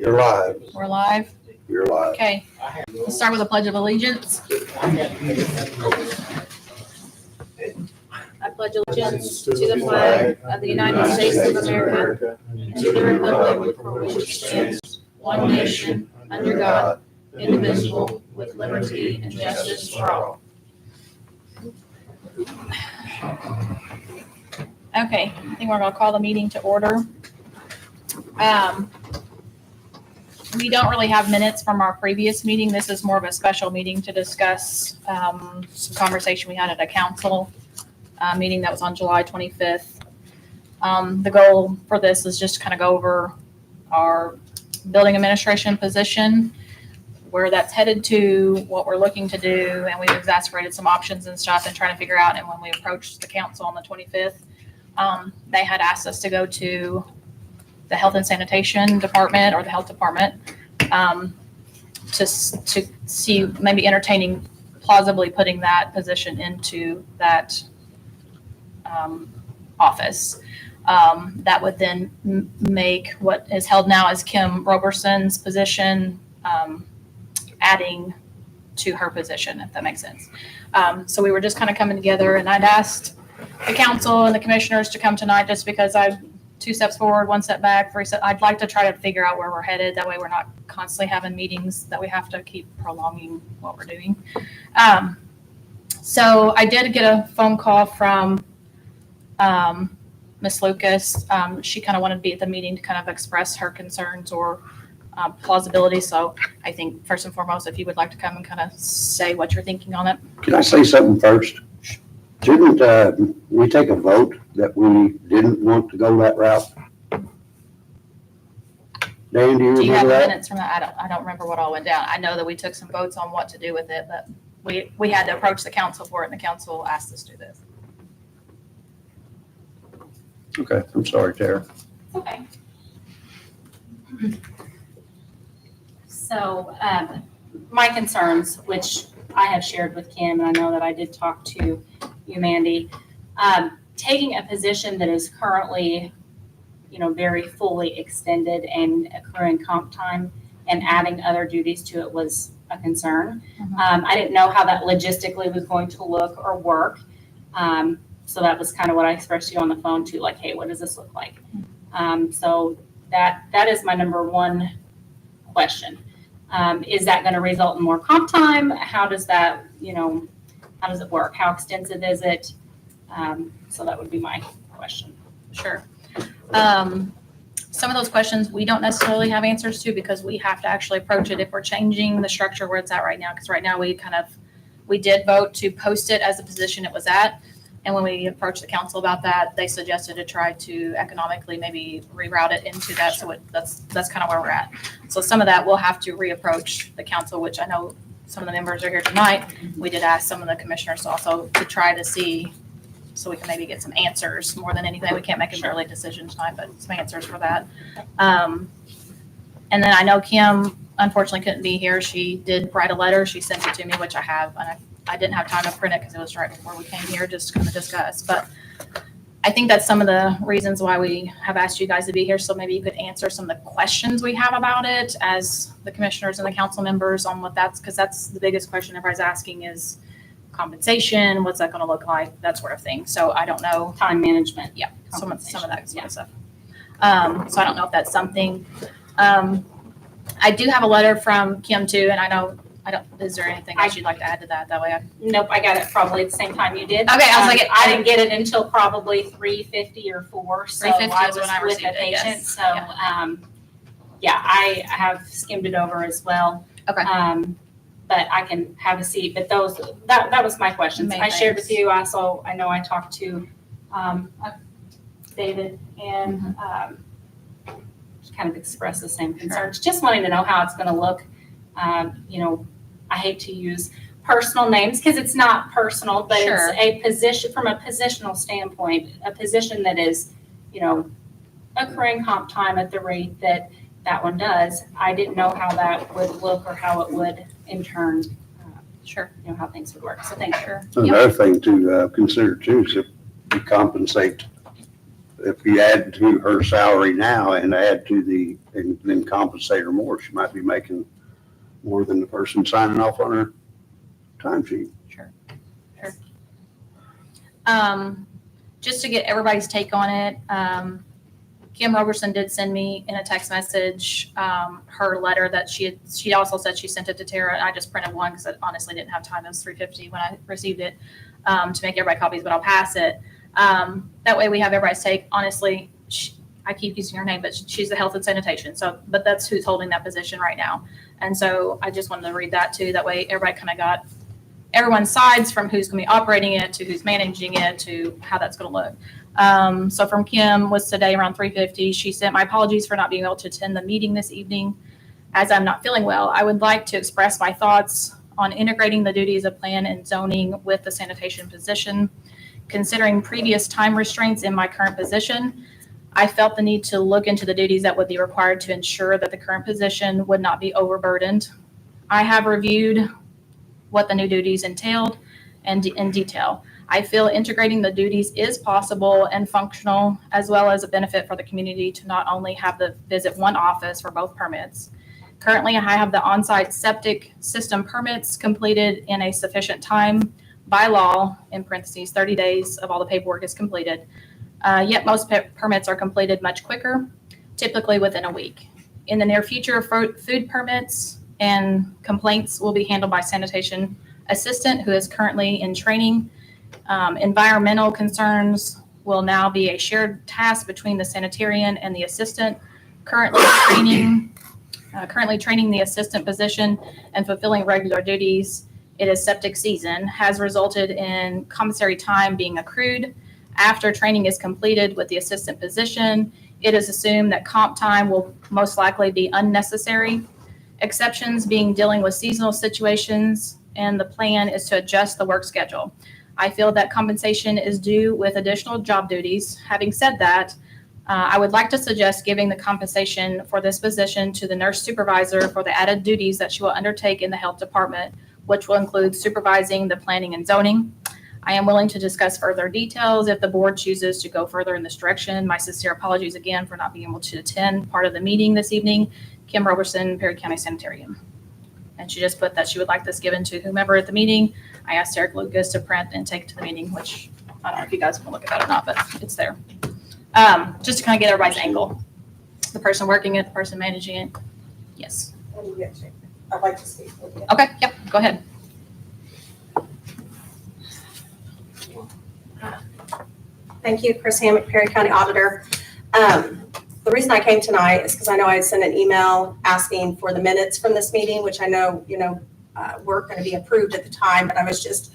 You're live. We're live. You're live. Okay. Let's start with a pledge of allegiance. I pledge allegiance to the flag of the United States of America and to the republic for which it stands, one nation, under God, indivisible, with liberty and justice for all. Okay, I think we're going to call the meeting to order. We don't really have minutes from our previous meeting. This is more of a special meeting to discuss some conversation we had at a council meeting that was on July 25th. The goal for this is just to kind of go over our building administration position, where that's headed to, what we're looking to do, and we've exacerbated some options and stuff and trying to figure out. And when we approached the council on the 25th, they had asked us to go to the health and sanitation department or the health department to see maybe entertaining plausibly putting that position into that office. That would then make what is held now as Kim Roberson's position adding to her position, if that makes sense. So we were just kind of coming together, and I'd asked the council and the commissioners to come tonight just because I'm 2 steps forward, 1 step back, 3 steps. I'd like to try to figure out where we're headed. That way we're not constantly having meetings that we have to keep prolonging what we're doing. So I did get a phone call from Ms. Lucas. She kind of wanted to be at the meeting to kind of express her concerns or plausibility. So I think first and foremost, if you would like to come and kind of say what you're thinking on it. Can I say something first? Didn't we take a vote that we didn't want to go that route? Dan, do you Do you have remember the that? minutes from that? I don't remember what all went down. I know that we took some votes on what to do with it, but we had to approach the council for it, and the council asked us to do this. Okay, I'm sorry, Tara. Okay. So my concerns, which I have shared with Kim, and I know that I did talk to you, Mandy, taking a position that is currently, very fully extended and accruing comp time and adding other duties to it was a concern. Mhm. I didn't know how that logistically was going to look or work. So that was kind of what I expressed to you on the phone too, like, hey, what does this look like? So that is my number one question. Is that going to result in more comp time? How does that, how does it work? How extensive is it? So that would be my question. Sure. Some of those questions we don't necessarily have answers to because we have to actually approach it if we're changing the structure where it's at right now. Because right now we did vote to post it as the position it was at. And when we approached the council about that, they suggested to try to economically maybe reroute it into that. So that's kind of where we're at. So some of that we'll have to reapproach the council, which I know some of the members are here tonight. We did ask some of the commissioners also to try to see, so we can maybe get some answers more than anything. We can't make an early decision tonight, but some answers for that. And then I know Kim unfortunately couldn't be here. She did write a letter. She sent it to me, which I have, and I didn't have time to print it because it was right before we came here just to kind of discuss. But I think that's some of the reasons why we have asked you guys to be here. So maybe you could answer some of the questions we have about it as the commissioners and the council members on what because that's the biggest question everybody's asking is compensation. What's that going to look like? That sort of thing. So I don't know. Time management. Yeah, some of that sort of stuff. So I don't know if that's something. I do have a letter from Kim too, and I don't, is there anything else you'd like to add to that? That way Nope, I got it probably at the same time you did. Okay, I was like, I didn't get it until probably 3:50 or 4. So 3:50 I is was when I with received a it, yes. patient. So I have skimmed it over as well. Okay. But I can have a seat. But that was my questions. Main I shared things. with you. Also, I know I talked to David and kind of expressed the same concerns. Just wanting to know how it's going to look. I hate to use personal names because it's not personal, but Sure. it's a position from a positional standpoint, a position that is, accruing comp time at the rate that one does. I didn't know how that would look or how it would in turn, Sure. how things would work. So thank you. Sure. Another thing to consider too is if we compensate if you add to her salary now and add to and then compensate her more, she might be making more than the person signing off on her timesheet. Sure. Just to get everybody's take on it, Kim Roberson did send me in a text message her letter that she also said she sent it to Tara, and I just printed one because I honestly didn't have time. It was $350 when I received it to make everybody copies, but I'll pass it. That way we have everybody's take. Honestly, I keep using her name, but she's the health and sanitation. But that's who's holding that position right now. And so I just wanted to read that too. That way everybody kind of got everyone's sides, from who's going to be operating it to who's managing it to how that's going to look. So from Kim was today around 3:50. She sent, my apologies for not being able to attend the meeting this evening as I'm not feeling well. I would like to express my thoughts on integrating the duties of plan and zoning with the sanitation position. Considering previous time restraints in my current position, I felt the need to look into the duties that would be required to ensure that the current position would not be overburdened. I have reviewed what the new duties entailed and in detail. I feel integrating the duties is possible and functional, as well as a benefit for the community to not only have to visit one office for both permits. Currently, I have the on-site septic system permits completed in a sufficient time by law, in parentheses, 30 days of all the paperwork is completed. Yet most permits are completed much quicker, typically within a week. In the near future, food permits and complaints will be handled by sanitation assistant who is currently in training. Environmental concerns will now be a shared task between the sanitarian and the assistant. Currently training the assistant position and fulfilling regular duties. It is septic season, has resulted in commissary time being accrued. After training is completed with the assistant position, it is assumed that comp time will most likely be unnecessary. Exceptions being dealing with seasonal situations, and the plan is to adjust the work schedule. I feel that compensation is due with additional job duties. Having said that, I would like to suggest giving the compensation for this position to the nurse supervisor for the added duties that she will undertake in the health department, which will include supervising the planning and zoning. I am willing to discuss further details if the board chooses to go further in this direction. My sincere apologies again for not being able to attend part of the meeting this evening. Kim Roberson, Perry County Sanitarium. And she just put that she would like this given to whomever at the meeting. I asked Eric Lucas to print and take it to the meeting, which I don't know if you guys want to look at that or not, but it's there. Just to kind of get everybody's angle. The person working it, the person managing it. Yes. I'd like to speak with you. Okay, yep, go ahead. Thank you, Chris Hammock, Perry County Auditor. The reason I came tonight is because I know I had sent an email asking for the minutes from this meeting, which I know, weren't going to be approved at the time, but I was just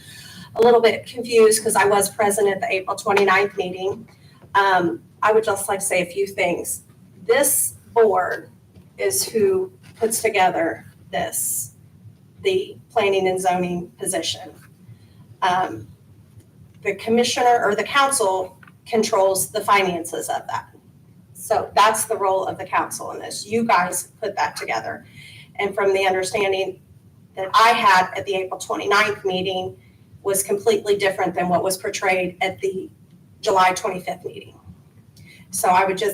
a little bit confused because I was present at the April 29th meeting. I would just like to say a few things. This board is who puts together the planning and zoning position. The commissioner or the council controls the finances of that. So that's the role of the council in this. You guys put that together. And from the understanding that I had at the April 29th meeting was completely different than what was portrayed at the July 25th meeting. So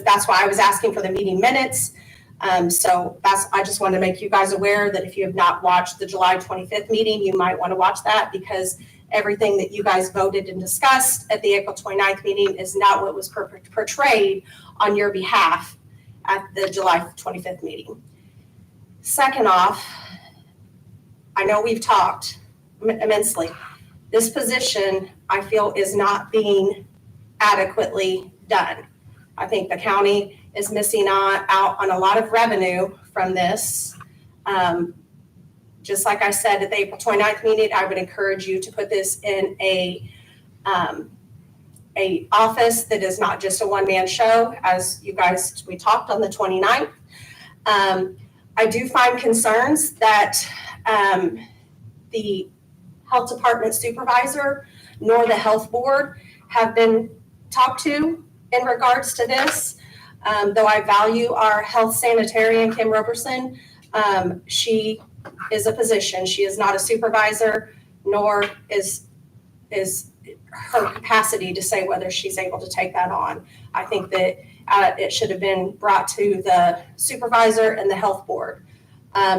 that's why I was asking for the meeting minutes. I just wanted to make you guys aware that if you have not watched the July 25th meeting, you might want to watch that, because everything that you guys voted and discussed at the April 29th meeting is not what was portrayed on your behalf at the July 25th meeting. Second off, I know we've talked immensely. This position, I feel, is not being adequately done. I think the county is missing out on a lot of revenue from this. Just like I said at the April 29th meeting, I would encourage you to put this in a office that is not just a one-man show, as we talked on the 29th. I do find concerns that the health department supervisor nor the health board have been talked to in regards to this. Though I value our health sanitarian, Kim Roberson, she is a position. She is not a supervisor, nor is her capacity to say whether she's able to take that on. I think that it should have been brought to the supervisor and the health board.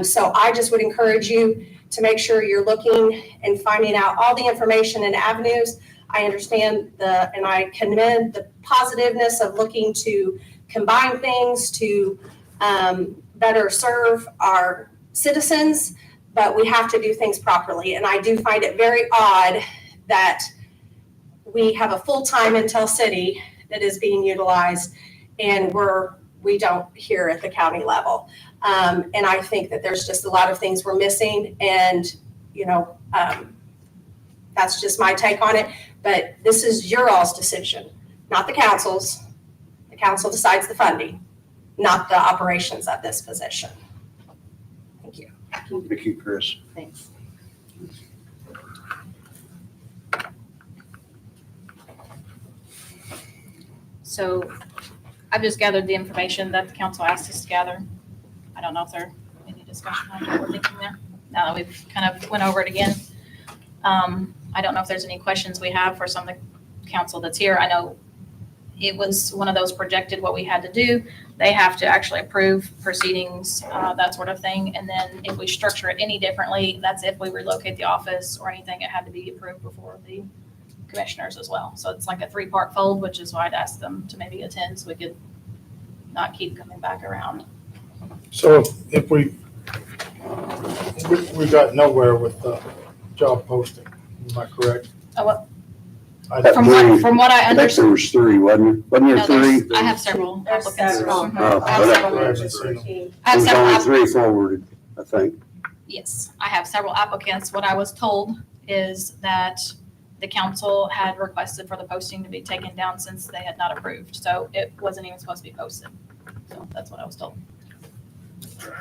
So I just would encourage you to make sure you're looking and finding out all the information and avenues. I understand and I commend the positiveness of looking to combine things to better serve our citizens, but we have to do things properly. And I do find it very odd that we have a full-time Intel City that is being utilized and we don't here at the county level. And I think that there's just a lot of things we're missing, and that's just my take on it. But this is your all's decision, not the council's. The council decides the funding, not the operations of this position. Thank you. Thank you, Chris. Thanks. So I've just gathered the information that the council asked us to gather. I don't know if there's any discussion on what we're thinking there, now that we've kind of went over it again. I don't know if there's any questions we have for some of the council that's here. I know it was one of those projected what we had to do. They have to actually approve proceedings, that sort of thing. And then if we structure it any differently, that's if we relocate the office or anything, it had to be approved before the commissioners as well. So it's like a 3-part fold, which is why I'd ask them to maybe attend so we could not keep coming back around. So if we got nowhere with the job posting, am I correct? Oh, what? From what I I think understand. there was 3, wasn't there? Wasn't there 3? I have several There's applicants. several. Mhm. Oh, I have okay. several. I haven't seen them. I have There's several only app- 3 forwarded, I think. Yes, I have several applicants. What I was told is that the council had requested for the posting to be taken down since they had not approved. So it wasn't even supposed to be posted. So that's what I was told.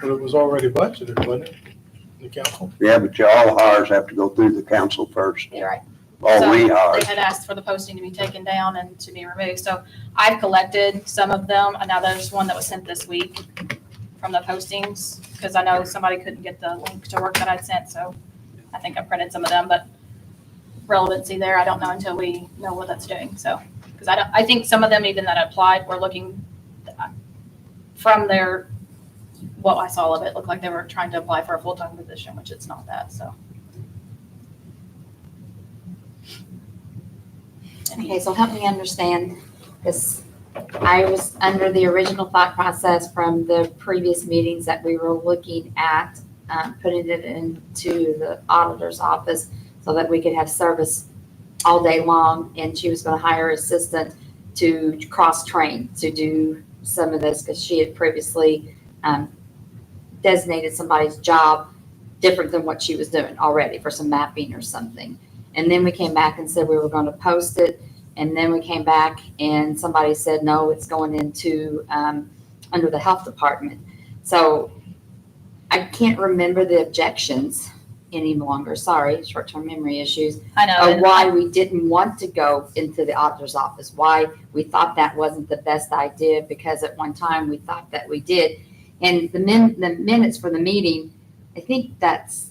But it was already budgeted, wasn't it? The council? Yeah, but all hires have to go through the council first. You're right. All So rehires. they had asked for the posting to be taken down and to be removed. So I've collected some of them. And now there's one that was sent this week from the postings, because I know somebody couldn't get the link to work that I'd sent. So I think I printed some of them, but relevancy there, I don't know until we know what that's doing. So, because I think some of them even that applied were looking from what I saw of it, looked like they were trying to apply for a full-time position, which it's not that, so. Okay, so help me understand, because I was under the original thought process from the previous meetings that we were looking at, putting it into the auditor's office so that we could have service all day long, and she was going to hire an assistant to cross-train to do some of this, because she had previously designated somebody's job different than what she was doing already for some mapping or something. And then we came back and said we were going to post it. And then we came back and somebody said, no, it's going into under the health department. So I can't remember the objections any longer. Sorry, short-term memory issues. I know. Of and why we didn't want to go into the auditor's office, why we thought that wasn't the best idea, because at one time we thought that we did. And the minutes for the meeting, I think that's,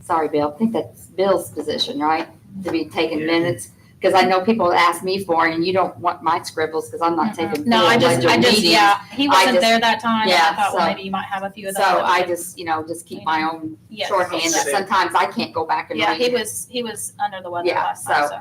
sorry, Bill, I think that's Bill's position, right? To be taking minutes, because I know people ask me for it, and you don't want my scribbles, because I'm not taking. No, I just, meetings. yeah, he wasn't just- there that time. and yeah, I thought, well, so- maybe you might have a few of those. So I just, just keep my own Yes. shorthand, that sometimes I can't go back and Yeah, read. he was under the weather Yeah, last time, so.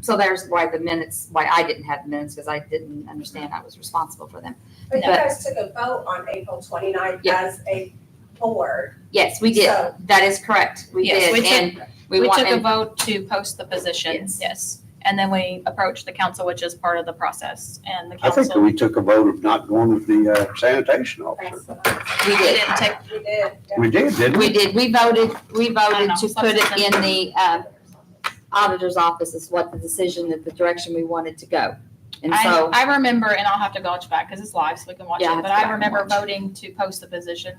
So there's why I didn't have the minutes, because I didn't understand I was responsible for them. But you But- guys took a vote on April 29th Yeah. as a board. Yes, we did. So- That is correct. We Yes, we did. took- And We want- took a and- vote to post the position, Yes. yes. And then we approached the council, which is part of the process, and the I think council. we took a vote of not going with the sanitation officer. We did. didn't take, You did. We did, didn't We we? did. We voted know, to put it in the auditor's office is what the decision, that the direction we wanted to go. And so, I remember, and I'll have to watch back because it's live, so we can watch Yeah, I it, have but to go back I and remember watch. voting to post the position.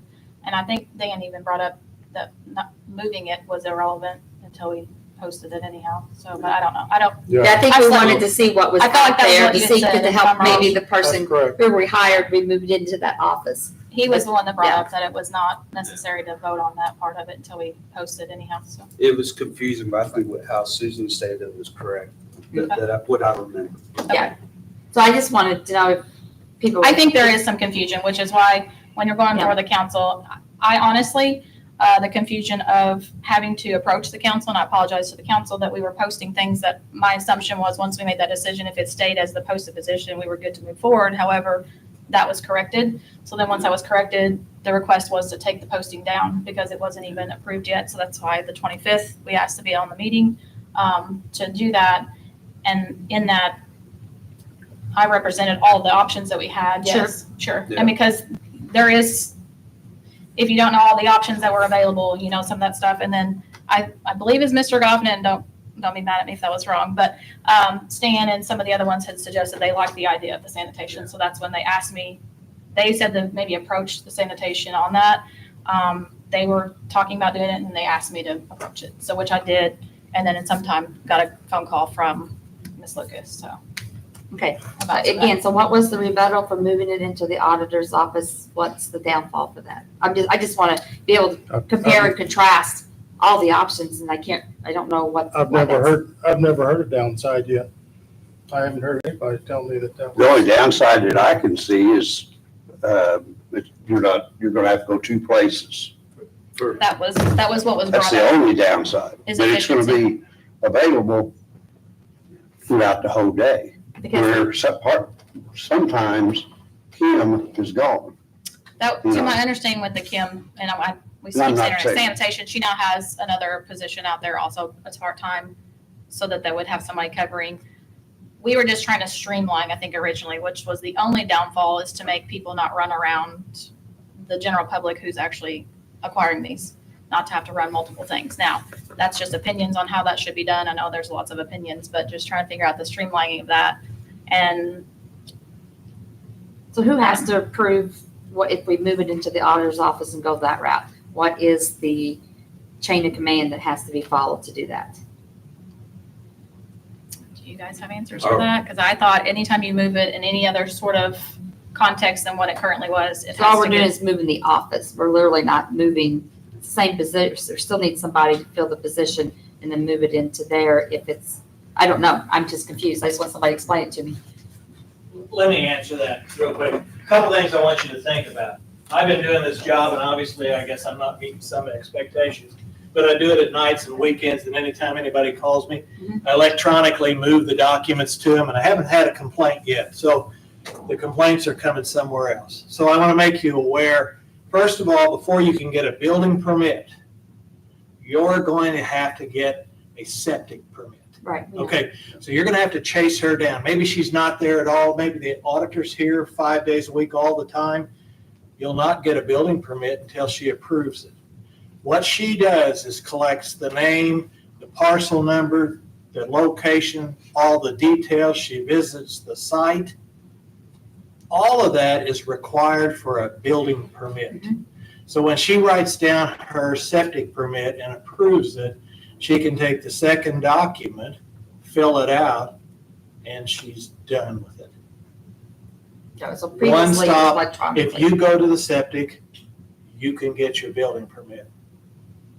And I think Dan even brought up that not moving it was irrelevant until we posted it anyhow. So, but I don't know. I don't, Yeah, I think I we felt- wanted to see what was I felt like out that was there what to you see said, could to if help I'm wrong. maybe the That's person correct. who we hired, we moved into that office. he was the one that brought Yeah. up that it was not necessary to vote on that part of it until we posted anyhow, so. It was confusing, but I think how Susan stated it was correct. What I remember. Yeah. So I just wanted to know if people. I think there is some confusion, which is why when you're going Yeah. for the council, I honestly, the confusion of having to approach the council, and I apologize to the council that we were posting things that my assumption was once we made that decision, if it stayed as the posted position, we were good to move forward. However, that was corrected. So then once that was corrected, the request was to take the posting down because it wasn't even approved yet. So that's why the 25th, we asked to be on the meeting to do that. And in that, I represented all the options that we had. Yes, sure. Yeah. And because there is, if you don't know all the options that were available, you know, some of that stuff. And then I believe is Mr. Goffman, and don't be mad at me if that was wrong, but Stan and some of the other ones had suggested they liked the idea of the sanitation. So that's when they asked me, they said to maybe approach the sanitation on that. They were talking about doing it and they asked me to approach it. So which I did. And then in some time got a phone call from Ms. Lucas, so. Okay, about that. again, so what was the rebuttal for moving it into the auditor's office? What's the downfall for that? I just want to be able to compare and contrast all the options, and I don't know what. I've never heard a downside yet. I haven't heard anybody tell me that. The only downside that I can see is, you're gonna have to go two places. That was what was That's brought the up. only downside. Is But it's gonna be available throughout the whole day. Because Where sometimes Kim is gone. that, to my understanding with the Kim, and we No, I'm keep not saying saying- sanitation, she now has another position out there also, it's part-time, so that they would have somebody covering. We were just trying to streamline, I think originally, which was the only downfall is to make people not run around the general public who's actually acquiring these, not to have to run multiple things. Now, that's just opinions on how that should be done. I know there's lots of opinions, but just trying to figure out the streamlining of that. And So who has to approve what, if we move it into the auditor's office and go that route? What is the chain of command that has to be followed to do that? do you guys have answers for that? Because I thought anytime you move it in any other sort of context than what it currently was, it So all has we're to doing get. is moving the office. We're literally not moving the same position. There still needs somebody to fill the position and then move it into there if it's, I don't know. I'm just confused. I just want somebody to explain it to me. Let me answer that real quick. Couple things I want you to think about. I've been doing this job, and obviously, I guess I'm not meeting some expectations, but I do it at nights and weekends, and anytime anybody calls me, I electronically move the documents to them, and I haven't had a complaint yet. So the complaints are coming somewhere else. So I want to make you aware, first of all, before you can get a building permit, you're going to have to get a septic permit. Right. Okay, so you're gonna have to chase her down. Maybe she's not there at all. Maybe the auditor's here 5 days a week all the time. You'll not get a building permit until she approves it. What she does is collects the name, the parcel number, the location, all the details. She visits the site. All of that is required for a building permit. So when she writes down her septic permit and approves it, she can take the second document, fill it out, and she's done with it. So previously it was stop. electronically. If you go to the septic, you can get your building permit.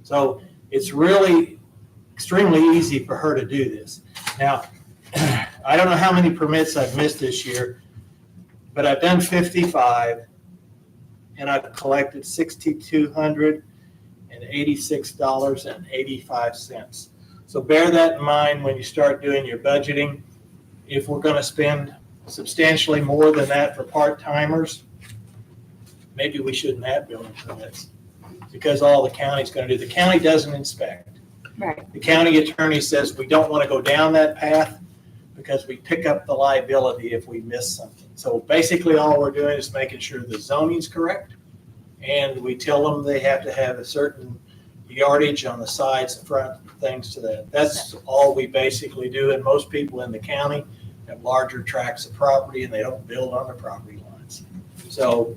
So it's really extremely easy for her to do this. Now, I don't know how many permits I've missed this year, but I've done 55, and I've collected $6,286.85. So bear that in mind when you start doing your budgeting. If we're gonna spend substantially more than that for part-timers, maybe we shouldn't have building permits, because all the county's gonna do, the county doesn't inspect. Right. The county attorney says we don't wanna go down that path because we pick up the liability if we miss something. So basically, all we're doing is making sure the zoning's correct, and we tell them they have to have a certain yardage on the sides and front, things to that. That's all we basically do, and most people in the county have larger tracts of property, and they don't build on their property lines. So,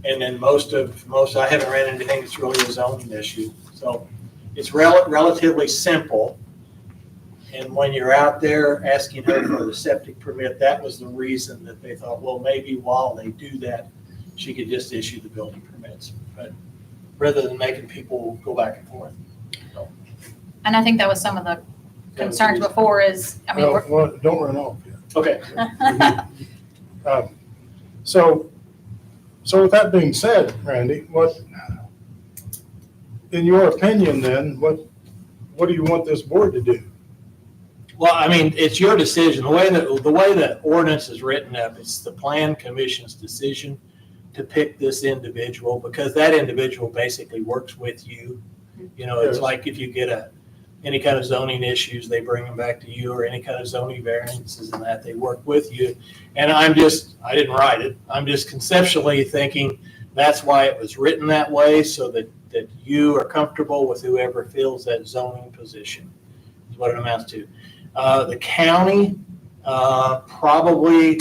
and then most, I haven't ran into anything that's really a zoning issue. So it's relatively simple. And when you're out there asking her for the septic permit, that was the reason that they thought, well, maybe while they do that, she could just issue the building permits, but rather than making people go back and forth. And I think that was some of the concerns before is, I mean, Well, don't run off yet. Okay. So with that being said, Randy, in your opinion then, what do you want this board to do? Well, I mean, it's your decision. The way the ordinance is written up, it's the plan commission's decision to pick this individual, because that individual basically works with you. You know, it's Yes. like if you get any kind of zoning issues, they bring them back to you, or any kind of zoning variances and that, they work with you. And I didn't write it. I'm just conceptually thinking that's why it was written that way, so that you are comfortable with whoever fills that zoning position, is what it amounts to. The county, probably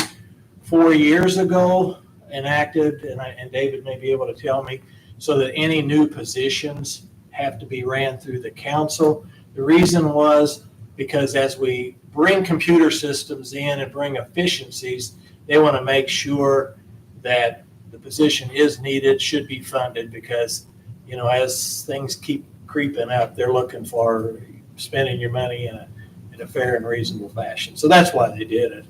4 years ago, enacted, and David may be able to tell me, so that any new positions have to be ran through the council. The reason was because as we bring computer systems in and bring efficiencies, they want to make sure that the position is needed, should be funded, because, you know, as things keep creeping up, they're looking for spending your money in a fair and reasonable fashion. So that's why they did it.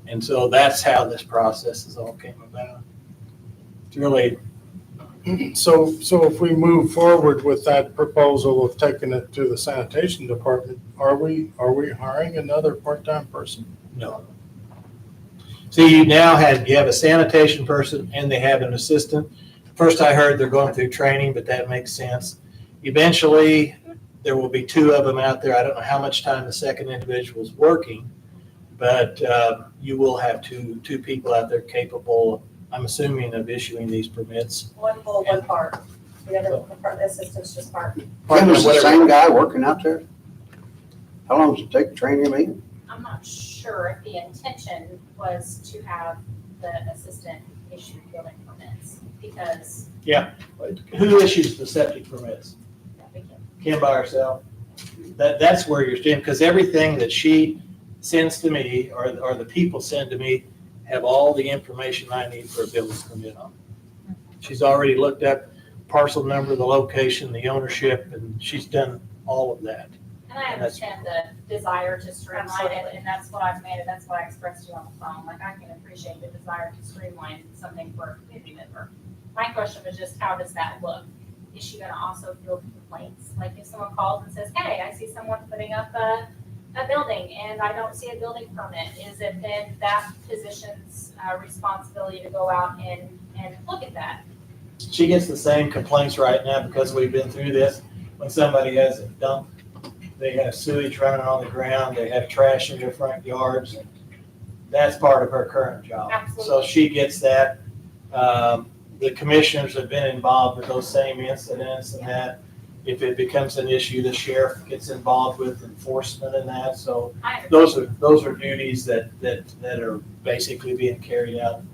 And so that's how this process has all came about. It's really, So if we move forward with that proposal of taking it to the sanitation department, are we hiring another part-time person? no. See, you have a sanitation person and they have an assistant. First I heard they're going through training, but that makes sense. Eventually, there will be 2 of them out there. I don't know how much time the second individual is working, but you will have two people out there capable, I'm assuming, of issuing these permits. One full, one part. The other part, the assistant's just part. Tim, is the same guy working out there? How long does it take to train him in? I'm not sure if the intention was to have the assistant issue building permits, because Who issues the septic permits? we can. Kim by herself? That's where you're standing, because everything that she sends to me, or the people send to me, have all the information I need for a building permit on. She's already looked up parcel number, the location, the ownership, and she's done all of that. And I understand the desire to streamline it, and that's what I've made it, that's why I expressed to you on the phone. Like, I can appreciate the desire to streamline something for a community member. My question was just, how does that look? Is she gonna also field complaints? Like, if someone calls and says, hey, I see someone putting up a building and I don't see a building permit, is it then that position's responsibility to go out and look at that? She gets the same complaints right now, because we've been through this. When somebody has a dump, they have sewage running on the ground, they have trash in their front yards. That's part of her current job. Absolutely. So she gets that. The commissioners have been involved with those same incidents, and that if it becomes an issue, the sheriff gets involved with enforcement and that. So I understand. those are duties that are basically being carried out. And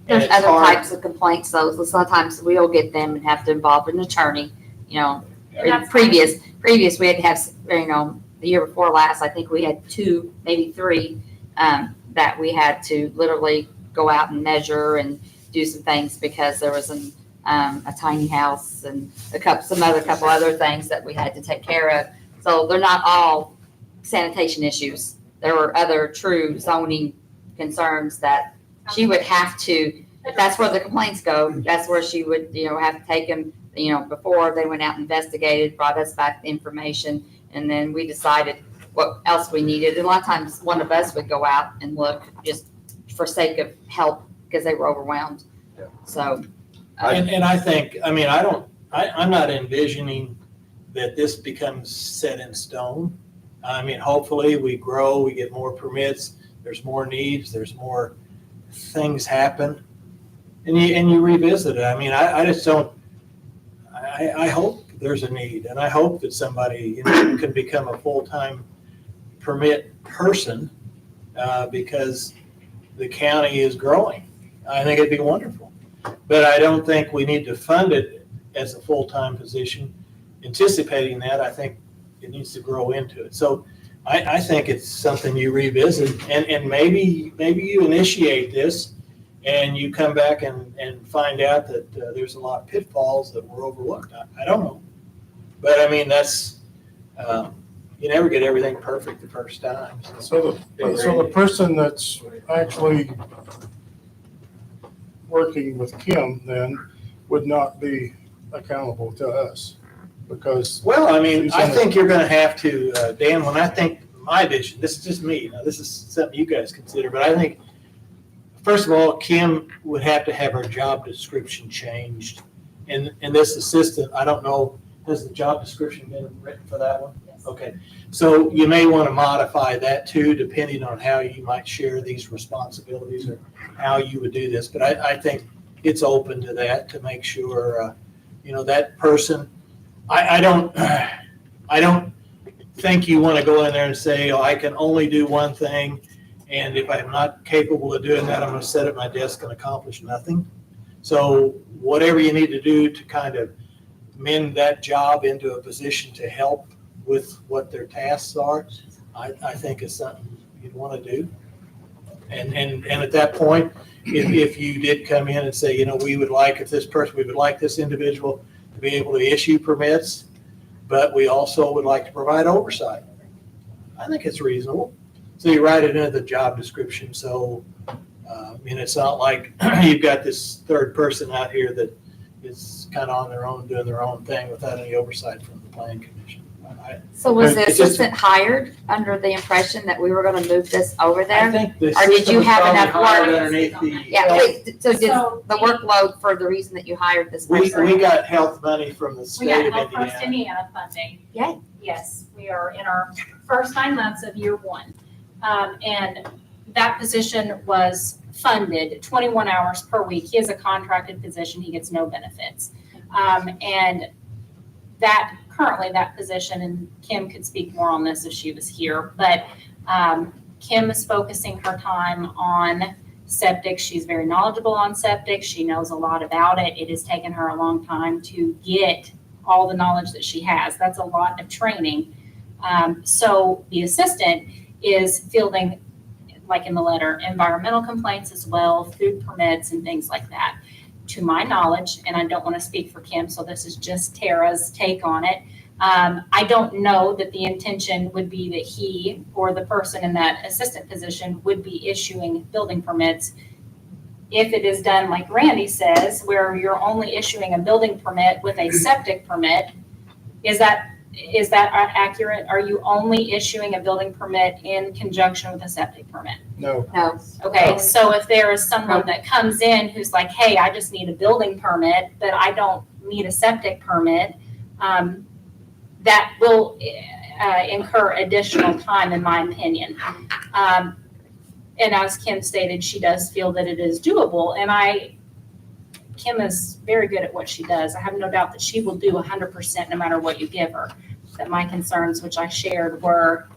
There's it's other hard. types of complaints, though, so sometimes we'll get them and have to involve an attorney, you know. And that's Previous, we had to have, you know, the year before last, I think we had 2, maybe 3, that we had to literally go out and measure and do some things, because there was a tiny house and a couple other things that we had to take care of. So they're not all sanitation issues. There were other true zoning concerns that she would have to, that's where the complaints go. That's where she would, you know, have to take them, you know, before they went out and investigated, brought us back the information, and then we decided what else we needed. And a lot of times one of us would go out and look just for sake of help, because they were overwhelmed. Yeah. So. And I think, I mean, I'm not envisioning that this becomes set in stone. I mean, hopefully we grow, we get more permits, there's more needs, there's more things happen, and you revisit it. I mean, I just don't, I hope there's a need, and I hope that somebody, you know, can become a full-time permit person, because the county is growing. I think it'd be wonderful. But I don't think we need to fund it as a full-time position. Anticipating that, I think it needs to grow into it. So I think it's something you revisit, and maybe you initiate this and you come back and find out that there's a lot of pitfalls that were overlooked. I don't know. But I mean, that's, you never get everything perfect the first time. So the person that's actually working with Kim then would not be accountable to us because. Well, I mean, I think you're gonna have to, Dan, when I think my vision, this is just me, now this is something you guys consider, but I think, first of all, Kim would have to have her job description changed. And this assistant, I don't know, has the job description been written for that one? Yes. Okay, so you may want to modify that too, depending on how you might share these responsibilities or how you would do this. But I think it's open to that to make sure, that person, I don't think you want to go in there and say, oh, I can only do one thing. And if I'm not capable of doing that, I'm going to sit at my desk and accomplish nothing. So whatever you need to do to kind of mend that job into a position to help with what their tasks are, I think is something you'd want to do. And at that point, if you did come in and say, we would like this individual to be able to issue permits, but we also would like to provide oversight. I think it's reasonable. So you write it into the job description. So, it's not like you've got this third person out here that is kind of on their own, doing their own thing without any oversight from the planning commission. So was the It's just- assistant hired under the impression that we were gonna move this over I there? think the Or did you system was have probably enough hired work? underneath the Yeah, health. so did So the workload for the reason that you hired this We person? got health money from the We state got of Health First Indiana. Indiana funding. Yay. Yes, we are in our first 9 months of year 1. And that position was funded 21 hours per week. He is a contracted position. He gets no benefits. And currently that position, and Kim could speak more on this if she was here, but Kim is focusing her time on septic. She's very knowledgeable on septic. She knows a lot about it. It has taken her a long time to get all the knowledge that she has. That's a lot of training. So the assistant is fielding, like in the letter, environmental complaints as well, food permits and things like that. To my knowledge, and I don't want to speak for Kim, so this is just Tara's take on it. I don't know that the intention would be that he or the person in that assistant position would be issuing building permits. If it is done like Randy says, where you're only issuing a building permit with a septic permit, is that accurate? Are you only issuing a building permit in conjunction with a septic permit? No, No, Okay, so if there is someone that comes in who's like, hey, I just need a building permit, but I don't need a septic permit, that will incur additional time, in my opinion. And as Kim stated, she does feel that it is doable, and Kim is very good at what she does. I have no doubt that she will do 100% no matter what you give her. That my concerns, which I shared, were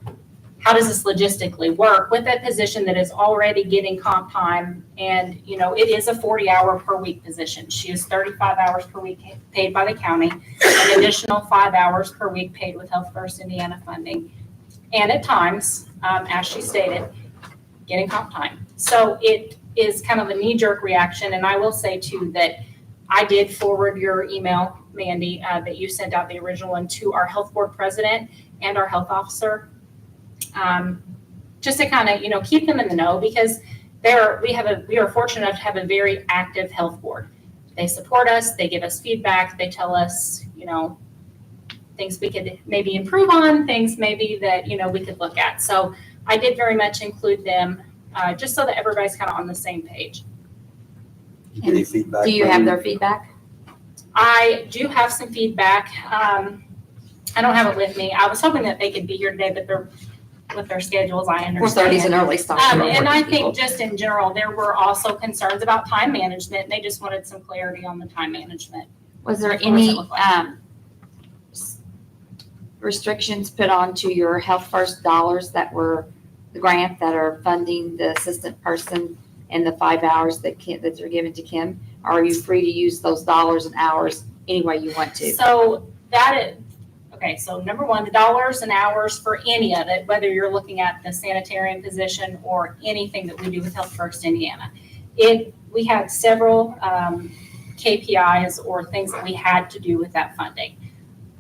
how does this logistically work with a position that is already getting comp time? And, it is a 40-hour per week position. She is 35 hours per week paid by the county, an additional 5 hours per week paid with Health First Indiana funding. And at times, as she stated, getting comp time. So it is kind of a knee-jerk reaction. And I will say too that I did forward your email, Mandy, that you sent out, the original one, to our health board president and our health officer. Just to kind of, keep them in the know, because we are fortunate enough to have a very active health board. They support us, they give us feedback, they tell us, things we could maybe improve on, things maybe that, we could look at. So I did very much include them, just so that everybody's kind of on the same page. Any feedback? do you have their feedback? I do have some feedback. I don't have it with me. I was hoping that they could be here today, but with their schedules, I understand. 4:30 is an early start. And I think just in general, there were also concerns about time management. They just wanted some clarity on the time management. Was there What does it any look like? restrictions put onto your Health First dollars that were the grant that are funding the assistant person and the 5 hours that are given to Kim? Or are you free to use those dollars and hours any way you want to? So that is, Okay, so number one, the dollars and hours for any of it, whether you're looking at the sanitarian position or anything that we do with Health First Indiana. We had several KPIs or things that we had to do with that funding.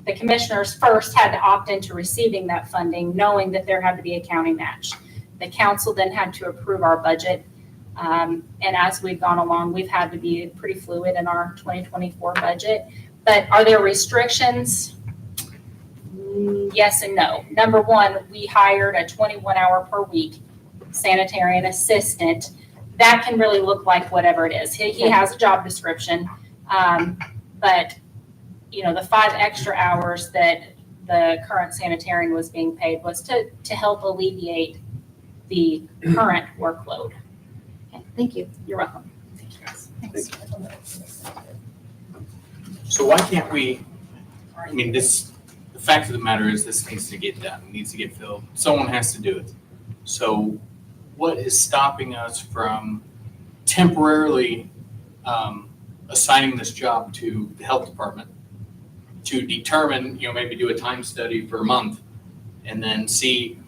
The commissioners first had to opt into receiving that funding, knowing that there had to be a county match. The council then had to approve our budget. And as we've gone along, we've had to be pretty fluid in our 2024 budget. But are there restrictions? Yes and no. Number one, we hired a 21-hour per week sanitarian assistant. That can really look like whatever it is. He has a job description, but the 5 extra hours that the current sanitarian was being paid was to help alleviate the current workload. Okay, thank you. You're welcome. So why can't we, the fact of the matter is this needs to get done, it needs to get filled. Someone has to do it. So what is stopping us from temporarily assigning this job to the health department to determine, maybe do a time study for a month and then see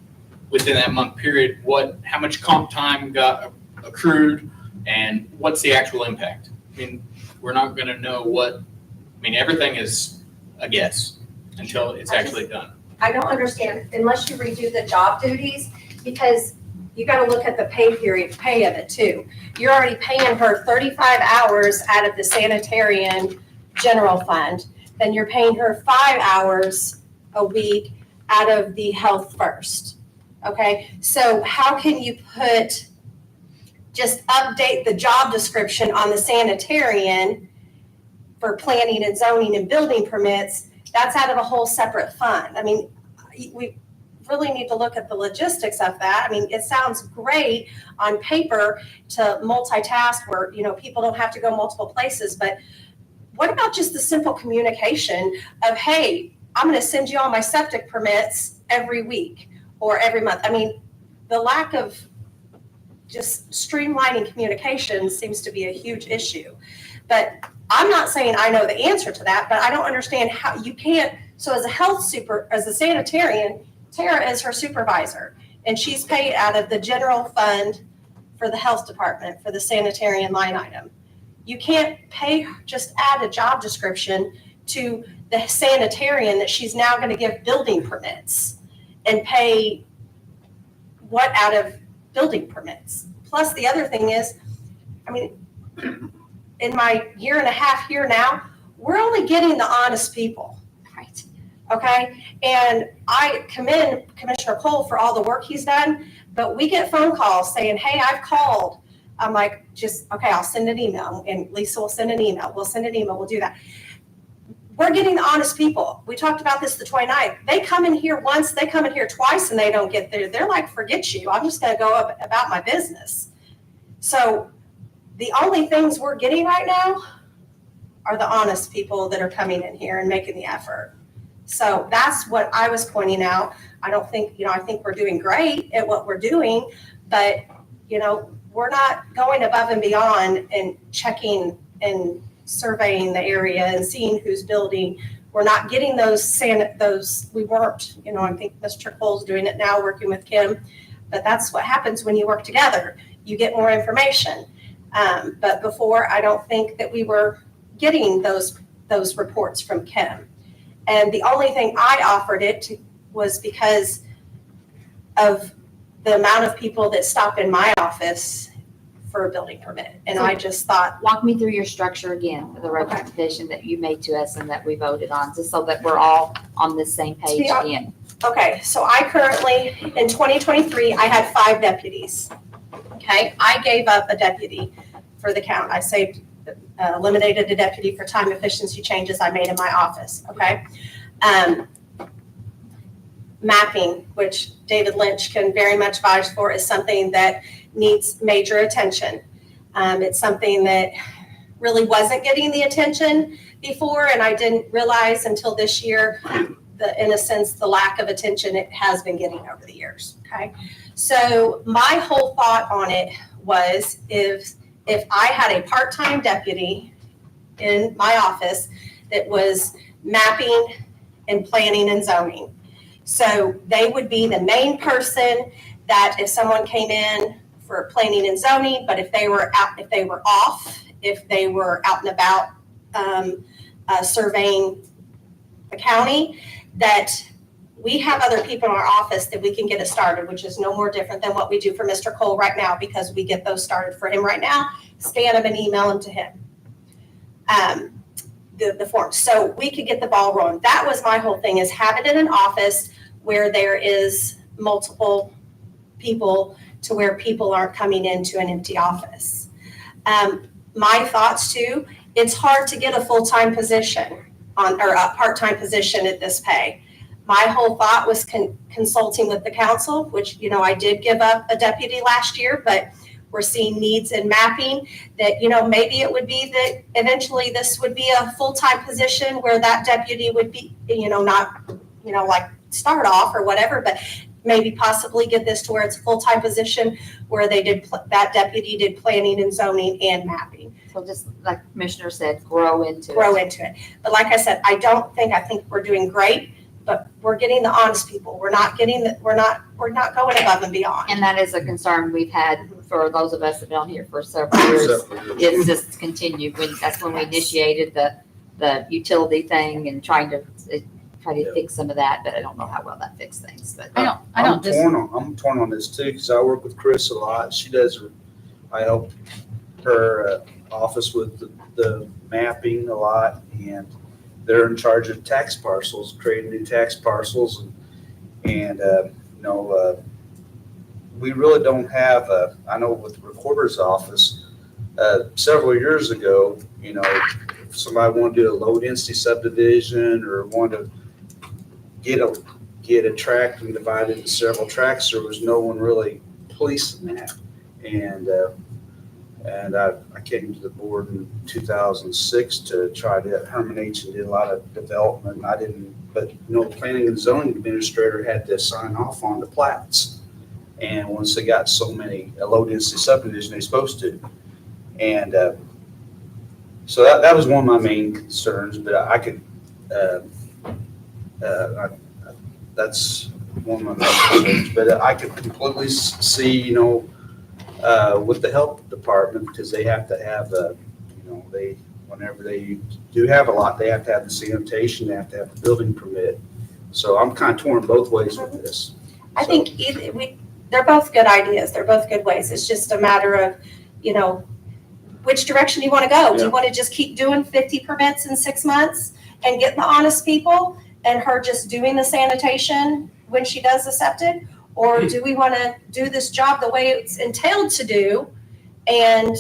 within that month period, how much comp time got accrued and what's the actual impact? We're not going to know everything is a guess until it's actually done. I don't understand unless you redo the job duties, because you got to look at the pay of it too. You're already paying her 35 hours out of the sanitarian general fund. Then you're paying her 5 hours a week out of the Health First. Okay, so how can you just update the job description on the sanitarian for planning and zoning and building permits? That's out of a whole separate fund. We really need to look at the logistics of that. It sounds great on paper to multitask where, people don't have to go multiple places, but what about just the simple communication of, hey, I'm going to send you all my septic permits every week or every month? The lack of just streamlining communication seems to be a huge issue. But I'm not saying I know the answer to that, but I don't understand how you can't. So as a sanitarian, Tara is her supervisor, and she's paid out of the general fund for the health department for the sanitarian line item. You can't just add a job description to the sanitarian that she's now going to give building permits and pay what out of building permits. Plus the other thing is, in my year and a half here now, we're only getting the honest people. Right. Okay. And I commend Commissioner Cole for all the work he's done, but we get phone calls saying, hey, I've called. I'm like, okay, I'll send an email, and Lisa will send an email. We'll send an email. We'll do that. We're getting the honest people. We talked about this the 29th. They come in here once, they come in here twice, and they don't get there. They're like, forget you. I'm just going to go about my business. So the only things we're getting right now are the honest people that are coming in here and making the effort. So that's what I was pointing out. I don't think, I think we're doing great at what we're doing, but, we're not going above and beyond and checking and surveying the area and seeing who's building. We're not getting we weren't, I think Mr. Cole's doing it now, working with Kim, but that's what happens when you work together. You get more information. But before, I don't think that we were getting those reports from Kim. And the only thing I offered was because of the amount of people that stop in my office for a building permit. And I just thought, Walk me through your structure again for the recommendation that you made to us and that we voted on, just so that we're all on the same page again. okay, so I currently, in 2023, I had 5 deputies. Okay, I gave up a deputy for the count. I eliminated a deputy for time efficiency changes I made in my office. Okay. Mapping, which David Lynch can very much vouch for, is something that needs major attention. It's something that really wasn't getting the attention before, and I didn't realize until this year, in a sense, the lack of attention it has been getting over the years. Okay, so my whole thought on it was, if I had a part-time deputy in my office that was mapping in planning and zoning. So they would be the main person that if someone came in for planning and zoning, but if they were out, if they were off, if they were out and about surveying the county, that we have other people in our office that we can get it started, which is no more different than what we do for Mr. Cole right now, because we get those started for him right now, scan them and email them to him. The forms. So we could get the ball rolling. That was my whole thing, is have it in an office where there is multiple people, to where people aren't coming into an empty office. My thoughts too, it's hard to get a full-time position or a part-time position at this pay. My whole thought was consulting with the council, which, I did give up a deputy last year, but we're seeing needs in mapping that, maybe it would be that eventually this would be a full-time position where that deputy would be, not, like start off or whatever, but maybe possibly get this to where it's a full-time position where that deputy did planning and zoning and mapping. So just like Commissioner said, grow into it. But like I said, I think we're doing great, but we're getting the honest people. We're not going above and beyond. And that is a concern we've had for those of us that have been on here for several years. It's just continued. That's when we initiated the utility thing and try to fix some of that, but I don't know how well that fixed things. But I'm torn on this too, because I work with Chris a lot. I help her office with the mapping a lot, and they're in charge of tax parcels, creating new tax parcels, and we really don't have I know with the recorder's office, several years ago, if somebody wanted to do a low density subdivision or wanted to get a tract and divide it into several tracts, there was no one really policing that. And I came to the board in 2006 to try to Herman H. and did a lot of development. But the planning and zoning administrator had to sign off on the plats. And once they got so many low density subdivision, they're supposed to. And so that was one of my main concerns. But I could, that's one of my main concerns. But I could completely see, with the health department, because they have to have whenever they do have a lot, they have to have the sanitation, they have to have the building permit. So I'm kind of torn both ways with this. I think they're both good ideas. They're both good ways. It's just a matter of, which direction you want to go. Do you want to just keep doing 50 permits in 6 months and getting the honest people and her just doing the sanitation when she does the septic? Or do we want to do this job the way it's entailed to do? And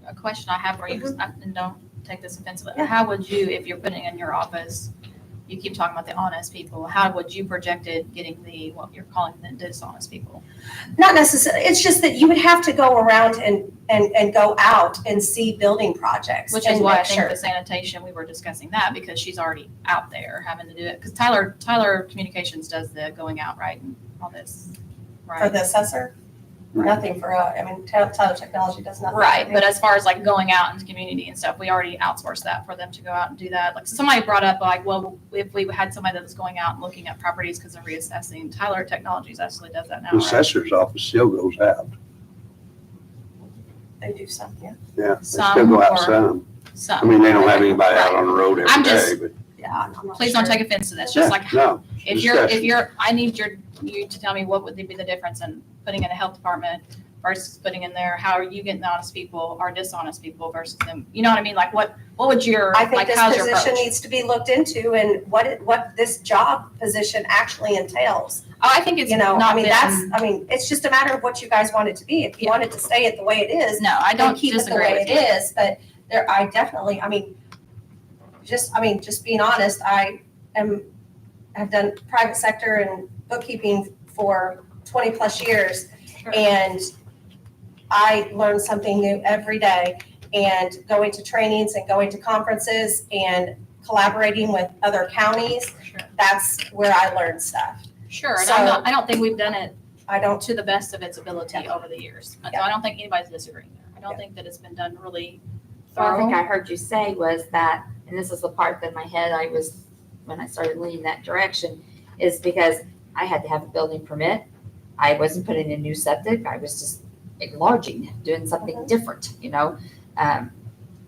A question I have for you, and don't take this offensively, Yeah. how would you, if you're putting in your office, you keep talking about the honest people, how would you project it getting what you're calling the dishonest people? not necessarily, it's just that you would have to go around and go out and see building projects. Which is and why I make think sure. the sanitation, we were discussing that because she's already out there having to do it. Because Tyler Communications does the going out, right, and all this, For right? the assessor, nothing for, Tyler Technology does nothing. Right, but as far as like going out into community and stuff, we already outsourced that for them to go out and do that. Like somebody brought up like, well, if we had somebody that was going out and looking at properties because they're reassessing, Tyler Technologies actually does that now, The right? assessor's office still goes out. They do something, Yeah, they still Some go out or some. some. I mean, they don't have anybody out on the road every I'm just- day, but. yeah. I'm not Please don't sure. take offense to this, just like No, if I need you to tell me what would be the difference in putting in a health department versus putting in there, how are you getting the honest people or dishonest people versus them? You know what I mean? Like what would your, I think like this how's your position approach? needs to be looked into and what this job position actually entails. Oh, I think it's not been, it's just a matter of what you guys want it to be. If you want it to stay it the way it is, no, I then don't keep it the disagree way with it you. is, but I definitely, just being honest, have done private sector and bookkeeping for 20 plus years. Sure. And I learn something new every day, and going to trainings and going to conferences and collaborating with other counties, Sure. that's where I learn stuff. Sure, and So- I don't think we've done it I don't, to the best of its ability over the years. So I don't think anybody's disagreeing there. I don't think that it's been done really What I think thorough. I heard you say was that, and this is the part that in my head I was when I started leaning that direction, is because I had to have a building permit. I wasn't putting in new septic, I was just enlarging, doing something different, you know?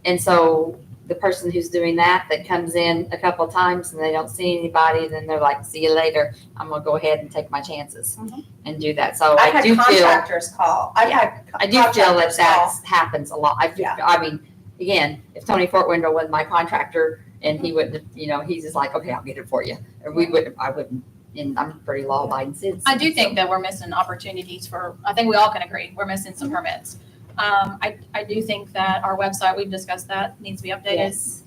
And so the person who's doing that comes in a couple of times and they don't see anybody, then they're like, see you later. I'm gonna go ahead and take my chances and do that. So I've I had do feel, contractors call. I've had I do feel that contractors call. that happens a lot. I mean, again, if Tony Fort Window was my contractor and he wouldn't, you know, he's just like, okay, I'll get it for you. Or I wouldn't, and I'm a pretty law abiding citizen. I do think that we're missing opportunities for, I think we all can agree, we're missing some permits. I do think that our website, we've discussed that, needs to be updated. Yes.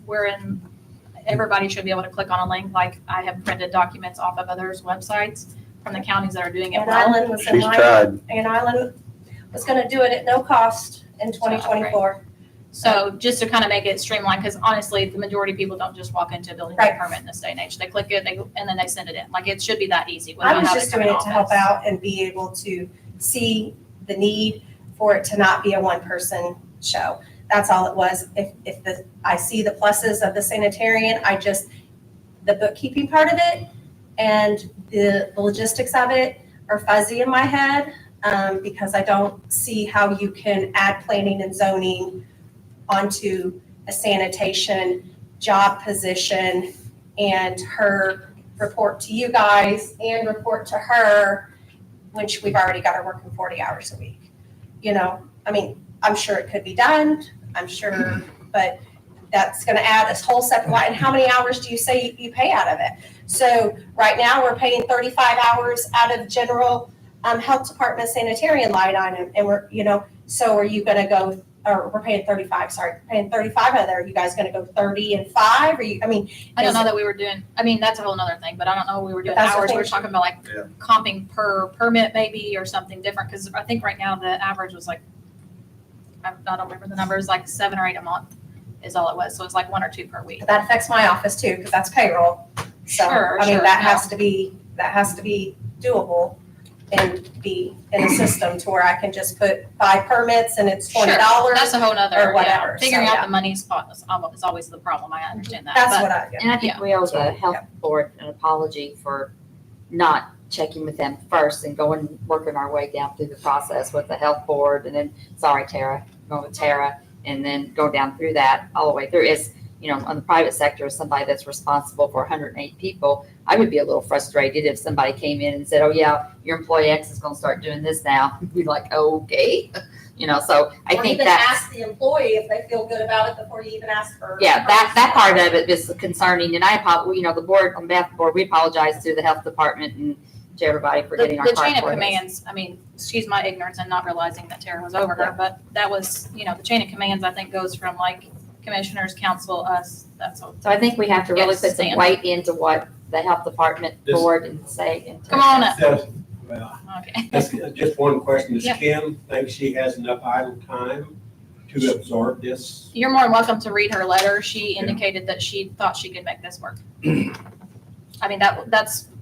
Everybody should be able to click on a link, like I have printed documents off of others' websites from the counties that are doing it And well. Island was in She's line, tried. and Island was gonna do it at no cost in 2024. So just to kind of make it streamlined, because honestly, the majority of people don't just walk into a building Right. permit in this day and age. They click it, and then they send it in. Like, it should be that easy. We I don't was have just come doing in it to help office. out and be able to see the need for it to not be a one-person show. That's all it was. I see the pluses of the sanitarian, the bookkeeping part of it and the logistics of it are fuzzy in my head, because I don't see how you can add planning and zoning onto a sanitation job position and her report to you guys and report to her, which we've already got her working 40 hours a week. You know, I mean, I'm sure it could be done, I'm sure, but that's gonna add a whole separate line. And how many hours do you say you pay out of it? So right now, we're paying 35 hours out of general health department sanitarian line item, and so are you gonna go, or we're paying 35, paying 35 out of there, are you guys gonna go 30 and 5, or I don't know that we were doing, I mean, that's a whole nother thing, but I don't know we were doing That's the hours. We were thing. talking about like Yeah. comping per permit maybe or something different, because I think right now the average was like, I don't remember the numbers, like 7 or 8 a month is all it was. So it's like 1 or 2 per week. But that affects my office too, because that's payroll. So, Sure, I mean, sure, that no. has to be doable and be in a system to where I can just put 5 permits and it's $20. Sure, that's a whole nother, or whatever, figuring so, out yeah. the money spot is always the problem. I understand that. That's but- what I do. And I think we owe the health board an apology for not checking with them first and working our way down through the process with the health board and then, sorry, Tara, going with Tara, and then go down through that all the way through. Is, you know, on the private sector, as somebody that's responsible for 108 people, I would be a little frustrated if somebody came in and said, oh yeah, your employee X is gonna start doing this now. We'd be like, okay, you know, so I Or think even that's. ask the employee if they feel good about it before you even ask for. Yeah, that part of it is concerning, and you know, the board, on behalf of the board, we apologize to the health department and to everybody for getting our The cart chain of before it is. commands, I mean, excuse my ignorance and not realizing that Tara was over her, but that was, you know, the chain of commands, I think, goes from like commissioners, council, us, that's all. So I think we have to really Yes, put some Stan. weight into what the health department This- board and say. and Come on up. Well, Okay. that's just one question. Does Yeah. Kim think she has enough idle time to absorb this? You're more than welcome to read her letter. She indicated that she thought she could make this work. I mean,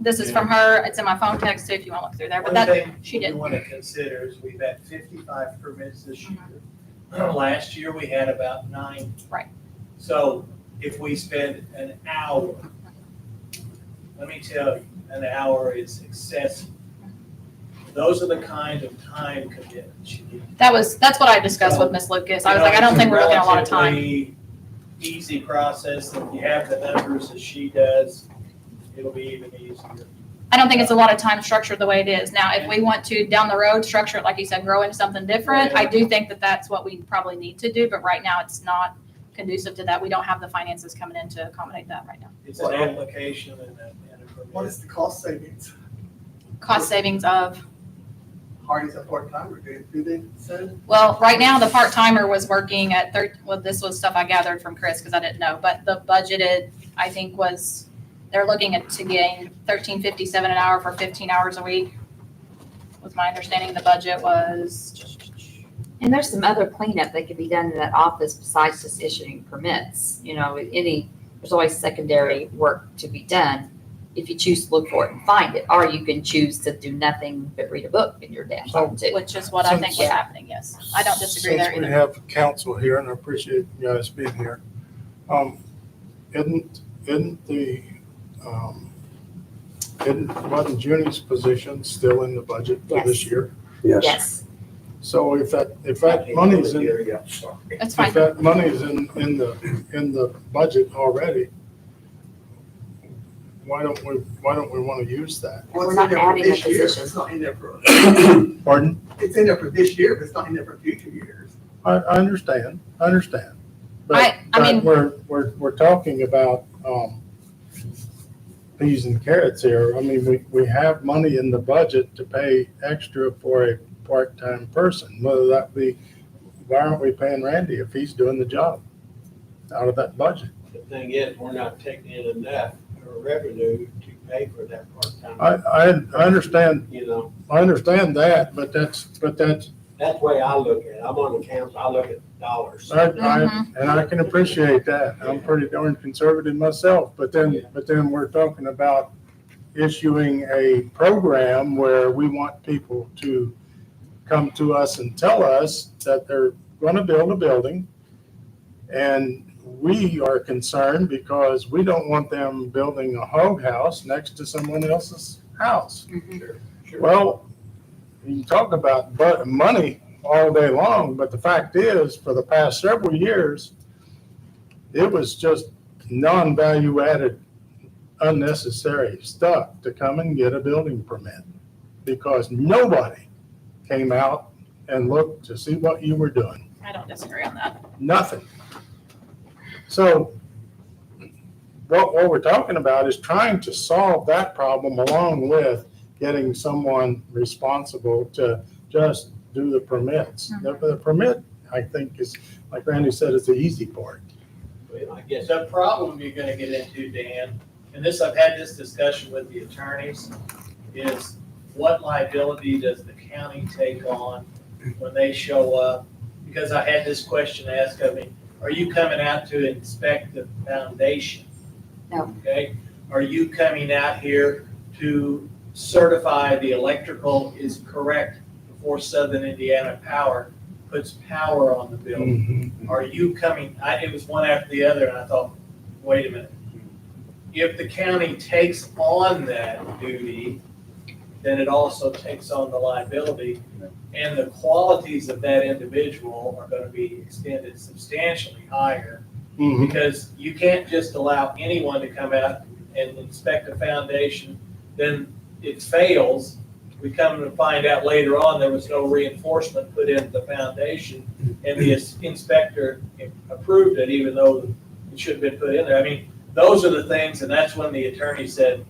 this is from her. It's in my phone text too, if you want to look through there, but One that, thing she we did. want to consider is we've had 55 permits this year. Last year, we had about 9. Right. So if we spend an hour, let me tell you, an hour is excessive. Those are the kind of time commitments you need. That's what I discussed with Ms. Lucas. I was like, I don't think we're looking at a lot of time. Relatively easy process. If you have the numbers as she does, it'll be even easier. I don't think it's a lot of time structured the way it is. Now, if we want to, down the road, structure it, like you said, grow into something different, I do think that that's what we probably need to do, but right now it's not conducive to that. We don't have the finances coming in to accommodate that right now. It's an application and a permit. What is the cost savings? Cost savings of, Hardy's a part-timer, do they say? well, right now, the part-timer was working at well, this was stuff I gathered from Chris because I didn't know, but the budgeted, I think, was, they're looking to gain $13.57 an hour for 15 hours a week. Was my understanding. The budget was, And there's some other cleanup that could be done in that office besides just issuing permits. You know, there's always secondary work to be done if you choose to look for it and find it. Or you can choose to do nothing but read a book in your damn home too. which is what I think was happening, yes. I don't disagree there Since we either. have council here, and I appreciate you guys being here, isn't the Wasn't Junie's position still in the budget for this Yes. year? Yes. Yes, So if that money's in, That's fine. if that money's in the budget already, why don't we want to use that? Well, We're it's not in there for adding a this year, position. It's not in there for, Pardon? it's in there for this year, but it's not in there for future years. I understand. But, I mean- but we're talking about, peas and carrots here. I mean, we have money in the budget to pay extra for a part-time person, whether that be, why aren't we paying Randy if he's doing the job out of that budget? The thing is, we're not taking in enough revenue to pay for that part-time, I understand, you know? I understand that, but that's, That's the way I look at it. I'm on the council, I look at dollars. and I can appreciate that. I'm pretty darn conservative myself, but then we're talking about issuing a program where we want people to come to us and tell us that they're gonna build a building. And we are concerned because we don't want them building a hog house next to someone else's house. Well, you can talk about money all day long, but the fact is, for the past several years, it was just non-value added, unnecessary stuff to come and get a building permit because nobody came out and looked to see what you were doing. I don't disagree on that. Nothing. So what we're talking about is trying to solve that problem along with getting someone responsible to just do the permits. The permit, I think, is, like Randy said, is the easy part. Well, I guess The problem you're gonna get into, Dan, and this, I've had this discussion with the attorneys, is what liability does the county take on when they show up? Because I had this question asked of me, are you coming out to inspect the foundation? No. Okay, are you coming out here to certify the electrical is correct before Southern Indiana Power puts power on the building? Are you coming, it was one after the other, and I thought, wait a minute. If the county takes on that duty, then it also takes on the liability, and the qualities of that individual are gonna be extended substantially higher, because you can't just allow anyone to come out and inspect a foundation, then it fails. We come to find out later on, there was no reinforcement put into the foundation, and the inspector approved it, even though it should have been put in there. I mean, those are the things, and that's when the attorney said,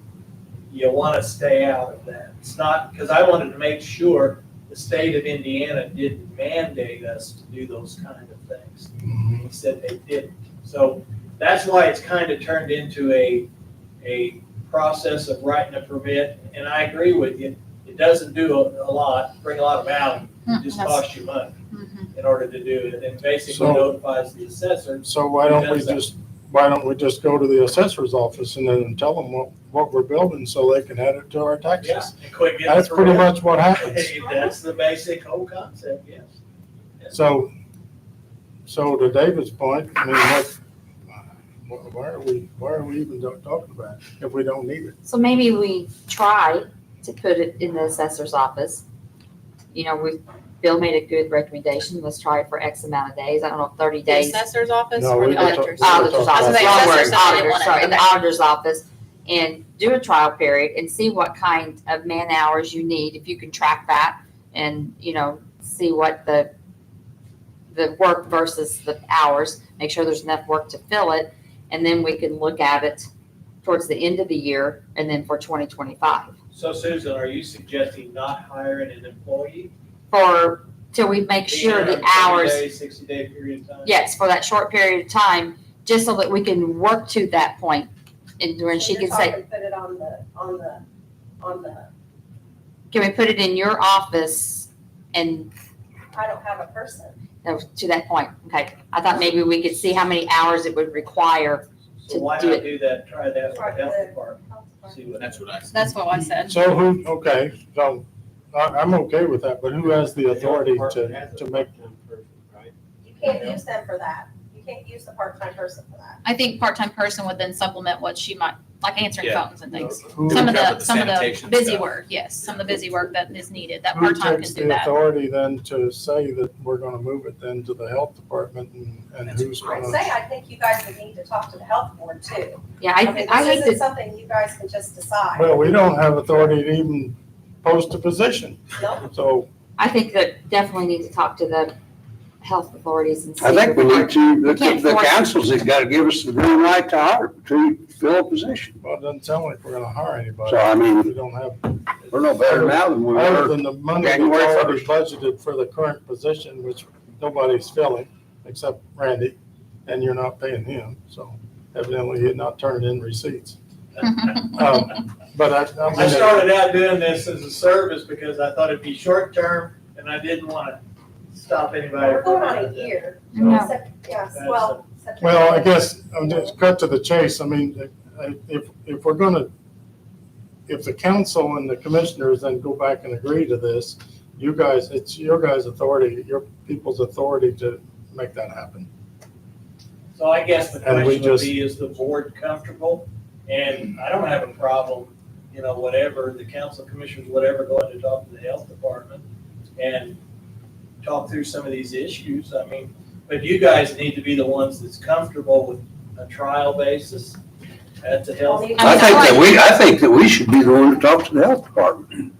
you want to stay out of that. It's not, because I wanted to make sure the state of Indiana didn't mandate us to do those kind of things. He said they didn't. So that's why it's kind of turned into a process of writing a permit, and I agree with you. It doesn't do a lot, bring a lot of value, it just costs you money in order to do it, and basically So- notifies the assessor. So why don't we just go to the assessor's office and then tell them what we're building so they can add it to our Yeah, taxes? and quit getting. That's pretty much what happens. That's the basic whole concept, yes. So to David's point, I mean, why are we even talking about it if we don't need it? so maybe we try to put it in the assessor's office. You know, Bill made a good recommendation, let's try it for X amount of days, I don't know, 30 The days. assessor's office No, or we the can talk- auditor's? we can Auditor's talk office, about The wrong assessor word, said they auditor, wanted sorry, it. in the auditor's office, and do a trial period and see what kind of man hours you need, if you can track that, and, you know, see what the work versus the hours, make sure there's enough work to fill it, and then we can look at it towards the end of the year, and then for 2025. So Susan, are you suggesting not hiring an employee? Till we make sure the Being hours, 60-day period of time? yes, for that short period of time, just so that we can work to that point, and when she So can you're say, talking Put it on the, can we put it in your office, and I don't have a person. to that point, okay? I thought maybe we could see how many hours it would require So why to do not it. do that, try that with the Try health the- department? See what. That's what I said. That's what I said. So so I'm okay with that, but who has the authority to make? Right? You can't use them for that. You can't use the part-time person for that. I think part-time person would then supplement what she might like answering Yeah. phones and things. Who Some of cover the, the some of the sanitation busy stuff. work, yes, some of the busy work that is needed, that who part-time takes can do the that. authority then to say that we're gonna move it then to the health department and who's I'd gonna? say, I think you guys would need to talk to the health board too. Yeah, I I mean, hate this isn't to, something you guys can just decide. Well, we don't have authority to even post a position, No, so I think that definitely need to talk to the health authorities and see. I think we need to, the can't the force- councils have got to give us the green light to hire, to fill a position. well, it doesn't sound like we're gonna hire anybody. So, I mean, We don't have, we're no better now than we other were. than the money that's January already budgeted for the current position, which nobody's filling except Randy, and you're not paying him, so evidently he had not turned in receipts. But I I mean, started out doing this as a service because I thought it'd be short-term and I didn't want to stop anybody. we're going on a year. No. Yes, well. September. well, I guess, I'm just cut to the chase. I mean, if we're gonna, if the council and the commissioners then go back and agree to this, you guys, it's your guys' authority, your people's authority to make that happen. So I guess the And we question would just- be, is the board comfortable? And I don't have a problem, whatever, the council commissioners, whatever, going to talk to the health department and talk through some of these issues. I mean, but you guys need to be the ones that's comfortable with a trial basis at the health. I think that we should be the one to talk to the health department.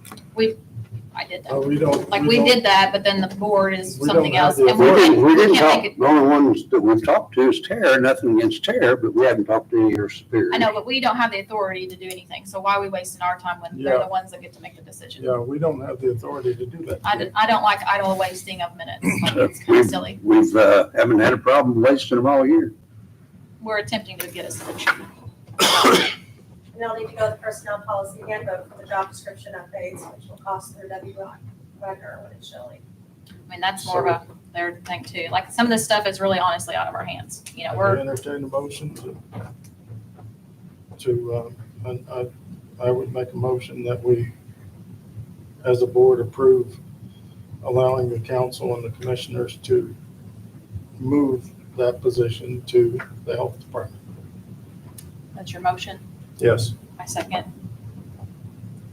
I did that. We don't. Like, we don't- did that, but then the board is We don't something have else. the And We we didn't can't talk, make it, the only ones that we've talked to is Tara, nothing against Tara, but we haven't talked to any of your superiors. I know, but we don't have the authority to do anything, so why are we wasting our time when they're Yeah. the ones that get to make the decision? Yeah, we don't have the authority to do that. I don't like idle wasting of minutes, like, it's kind of silly. We've, haven't had a problem wasting them all year. We're attempting to get a solution. And I'll need to go to the personnel policy handbook for the job description updates, which will cost through W. Wagner when it's showing. I mean, that's more of a, their thing too. Like, some of this stuff is really honestly out of our hands. We're, Entertain a motion I would make a motion that we, as a board, approve allowing the council and the commissioners to move that position to the health department. that's your motion. Yes. I second.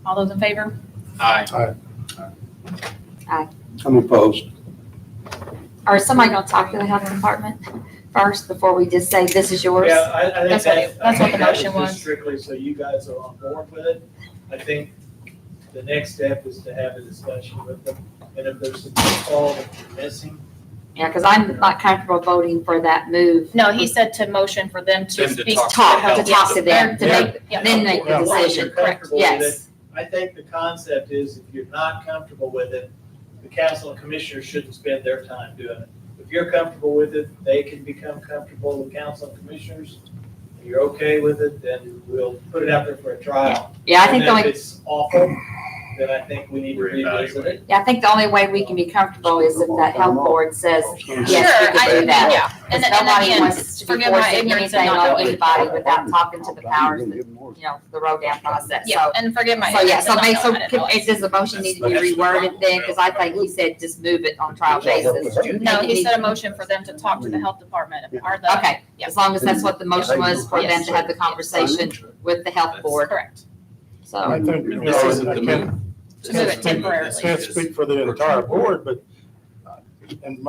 All those in favor? Aye. I'm opposed. Or is somebody gonna talk to the health department first before we just say, this is yours? Yeah, I think That's what the that motion just was. Strictly so you guys are on board with it. I think the next step is to have a discussion with them. And if there's some call that you're missing, Yeah, because I'm not comfortable voting for that move. No, he said to motion for them to Them to speak. talk To talk to them, to Yeah. make, Yeah. then make the Yeah. as long as you're decision, correct, comfortable with it, yes. I think the concept is if you're not comfortable with it, the council and commissioners shouldn't spend their time doing it. If you're comfortable with it, they can become comfortable with council and commissioners. If you're okay with it, then we'll put it out there for a trial. Yeah, I think the And if only, it's awful, then I think we need to revisit it. yeah, I think the only way we can be comfortable is if that health board says, yes, we Sure, can do that. yeah. And Because nobody again, wants to be forgive my forcing ignorance and anything not on knowing. anybody without talking to the powers, that, the road down process, Yeah, so. and forgive my So, yeah, ignorance. so and not make, so knowing. I didn't realize. does the motion need to be reworded then? Because I think he said just move it on trial basis. No, he said a motion for them to talk to the health department or the. Okay, Yeah. as long as that's what the motion was, for them to have the conversation with the health board, Correct. so. I think, This isn't I the can't, move. To move it temporarily. can't speak for the entire board, but and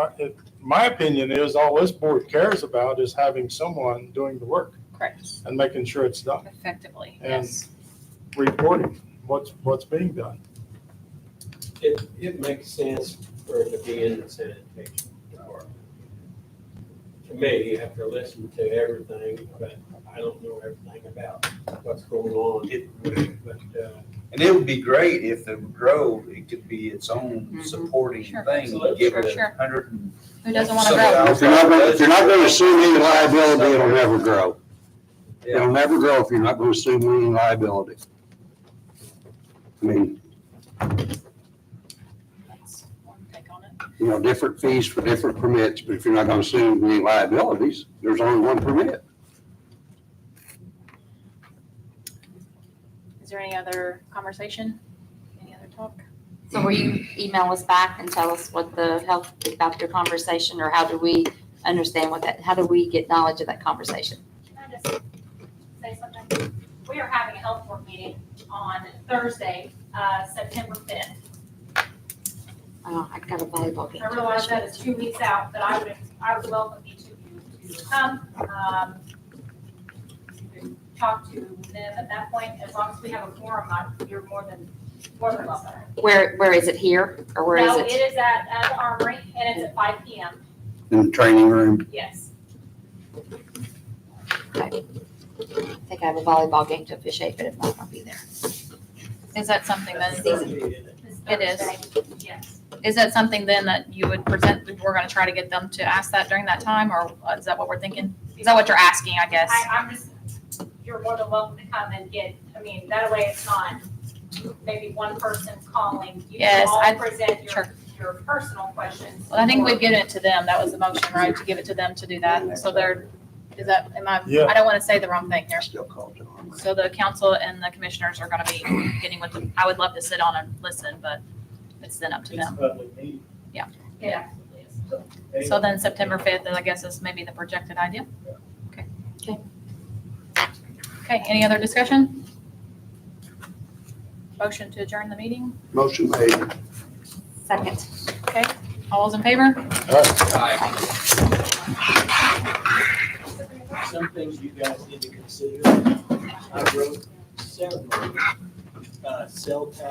my opinion is all this board cares about is having someone doing the work Correct. and making sure it's done, Effectively, And- yes. reporting what's being done. It makes sense for it to be in the sanitation department. To me, after listening to everything, but I don't know everything about what's going on. But, And it would be great if the grow, it could be its own Mhm. supporting Sure. thing, give it Sure. 100 and Who doesn't want to some grow? thousand. If you're not gonna assume any liability, it'll never grow. It'll Yeah. never grow if you're not gonna assume any liability. I mean, That's one take on it. different fees for different permits, but if you're not gonna assume any liabilities, there's only one permit. Is there any other conversation? Any other talk? So will you email us back and tell us what the health, about your conversation, or how do we understand how do we get knowledge of that conversation? Can I just say something? We health board meeting on Thursday, September 5th. Oh, I got a volleyball game. I realize that is 2 weeks out, but I would welcome each of you to come. You can talk to them at that point, as long as we have a quorum, you're more than welcome. Where is it here, or where No, is it it? is at the Armory, and it's at 5 PM, In the training room. yes. I think I have a volleyball game to officiate, but if not, I'll be there. Is that something that That's Thursday, isn't it? It is. Yes. Is that something then that you would present, we're gonna try to get them to ask that during that time, or is that what we're thinking? Is that what you're asking, I guess? I'm just, you're more than welcome to come and get, I mean, that way it's not maybe one person calling. You Yes, can all present sure. your personal questions. Well, I think we've given it to them. That was the motion, right? To give it to them to do that. So is that, Yeah. I don't want to say the wrong thing here. Still called John. So the council and the commissioners are gonna be getting with them. I would love to sit on and listen, but it's then up to It's them. public meeting. It absolutely is. So then September 5th, I guess is maybe the projected idea? Okay. Okay. Okay, any other discussion? Motion to adjourn the meeting? Motion made. Second. Okay, all those in favor? Some things you guys need to consider. I wrote several, cell tax